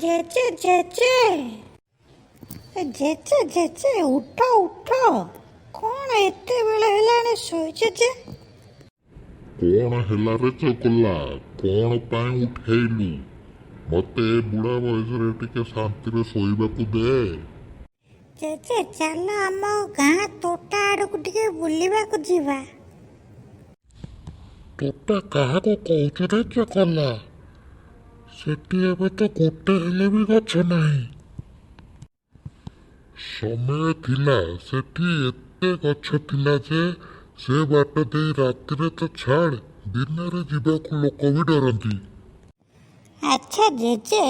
ଜେଜେ ଜେଜେ ଜେଜେ ଜେଜେ ଉଠ ଉଠ, କ'ଣ ଏତେବେଳେ ହେଲାଣି ଶୋଇଛ ଯେ? କ'ଣ ହେଲା ରେ ଚଗଲା? କ'ଣ ପାଇଁ ଉଠେଇଲୁ? ମତେ ଏ ବୁଢ଼ା ବୟସରେ ଟିକେ ଶାନ୍ତିରେ ଶୋଇବାକୁ ଦେ। ଜେଜେ ଚାଲ ଆମ ଗାଁ ତୋଟା ଆଡ଼କୁ ଟିକେ ବୁଲିବାକୁ ଯିବା। ତୋଟା କାହାକୁ କହୁଛୁ ରେ ଚଗଲା? ସେଠି ଏବେ ତ ଗୋଟେ ହେଲେ ବି ଗଛ ନାହିଁ। ସମୟ ଥିଲା ସେଠି ଏତେ ଗଛ ଥିଲା ଯେ ସେ ବାଟ ଦେଇ ରାତିରେ ତ ଛାଡ଼, ଦିନରେ ଯିବାକୁ ଲୋକ ବି ଡରନ୍ତି। ଆଚ୍ଛା ଜେଜେ,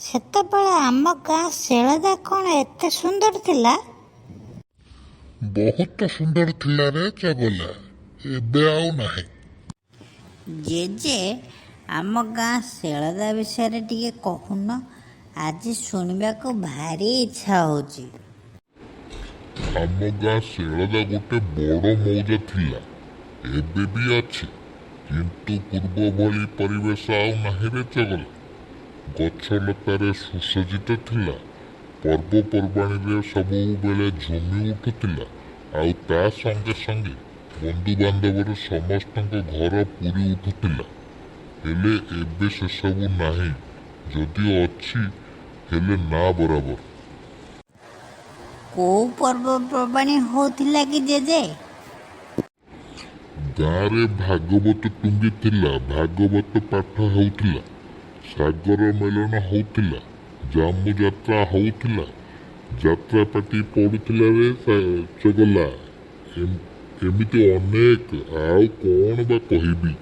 ସେତେବେଳେ ଆମ ଗାଁ ଶେଳଦା କ'ଣ ଏତେ ସୁନ୍ଦର ଥିଲା? ବହୁତ ସୁନ୍ଦର ଥିଲା ରେ ଚଗଲା, ଏବେ ଆଉ ନାହିଁ। ଜେଜେ, ଆମ ଗାଁ ଶେଳଦା ବିଷୟରେ ଟିକେ କହୁନ, ଆଜି ଶୁଣିବାକୁ ଭାରି ଇଚ୍ଛା ହଉଛି। ଆମ ଗାଁ ଶେଳଦା ଗୋଟେ ବଡ଼ ମୌଜା ଥିଲା, ଏବେ ବି ଅଛି, କିନ୍ତୁ ପୂର୍ବ ଭଳି ପରିବେଶ ଆଉ ନାହିଁ ରେ ଚଗଲା। ଗଛଲତାରେ ସୁସଜ୍ଜିତ ଥିଲା, ପର୍ବପର୍ବାଣିରେ ସବୁବେଳେ ଝୁମି ଉଠୁଥିଲା, ଆଉ ତା ସଙ୍ଗେ ସଙ୍ଗେ ବନ୍ଧୁବାନ୍ଧବର ସମସ୍ତଙ୍କ ଘର ପୂରି ଉଠୁଥିଲା। ହେଲେ ଏବେ ସେସବୁ ନାହିଁ, ଯଦିଓ ଅଛି ହେଲେ ନା ବରାବର। କୋଉ ପର୍ବପର୍ବାଣି ହଉଥିଲା କି ଜେଜେ? ଗାଁରେ ଭାଗବତ ଟୁଙ୍ଗି ଥିଲା, ଭାଗବତ ପାଠ ହେଉଥିଲା, ସାଗର ମେଲନ ହଉଥିଲା, ଜାମୁ ଯାତ୍ରା ହଉଥିଲା, ଯାତ୍ରା ପାଟି ପଡୁଥିଲା ରେ ଚଗଲା। ଏମିତି ଅନେକ, ଆଉ କ'ଣ ବା କହିବି।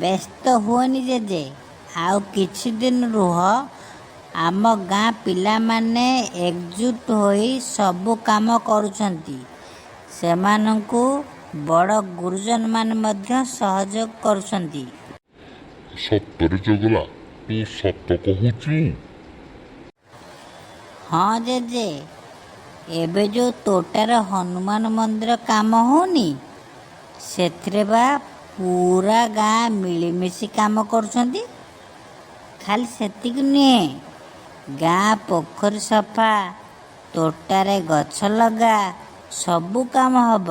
ବ୍ୟସ୍ତ ହୁଅନି ଜେଜେ, ଆଉ କିଛି ଦିନ ରୁହ। ଆମ ଗାଁ ପିଲାମାନେ ଏକଜୁଟ ହୋଇ ସବୁ କାମ କରୁଛନ୍ତି। ସେମାନଙ୍କୁ ବଡ଼ ଗୁରୁଜନମାନେ ମଧ୍ୟ ସହଯୋଗ କରୁଛନ୍ତି। ସତରେ ଚଗଲା, ତୁ ସତ କହୁଛୁ? ହଁ ଜେଜେ, ଏବେ ଯେଉଁ ତୋଟାର ହନୁମାନ ମନ୍ଦିର କାମ ହଉନି, ସେଥିରେ ବା ପୁରା ଗାଁ ମିଳିମିଶି କାମ କରୁଛନ୍ତି। ଖାଲି ସେତିକି ନୁହେଁ, ଗାଁ ପୋଖରୀ ସଫା, ତୋଟାରେ ଗଛ ଲଗା, ସବୁ କାମ ହବ।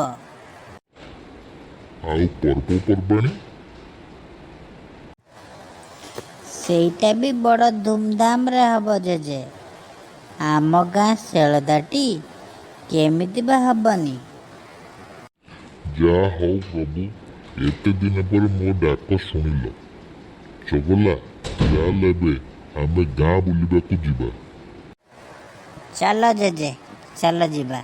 ଆଉ ପର୍ବପର୍ବାଣି? ସେଇଟା ବି ବଡ଼ ଧୁମଧାମରେ ହବ ଜେଜେ। ଆମ ଗାଁ ଶେଳଦାଟି କେମିତି ବା ହବନି। ଯାହା ହଉ ପ୍ରଭୁ, ଏତେ ଦିନ ପରେ ମୋ ଡାକ ଶୁଣିଲ। ଚଗଲା, ଚାଲ ଏବେ ଆମେ ଗାଁ ବୁଲିବାକୁ ଯିବା। ଚାଲ ଜେଜେ, ଚାଲ ଯିବା।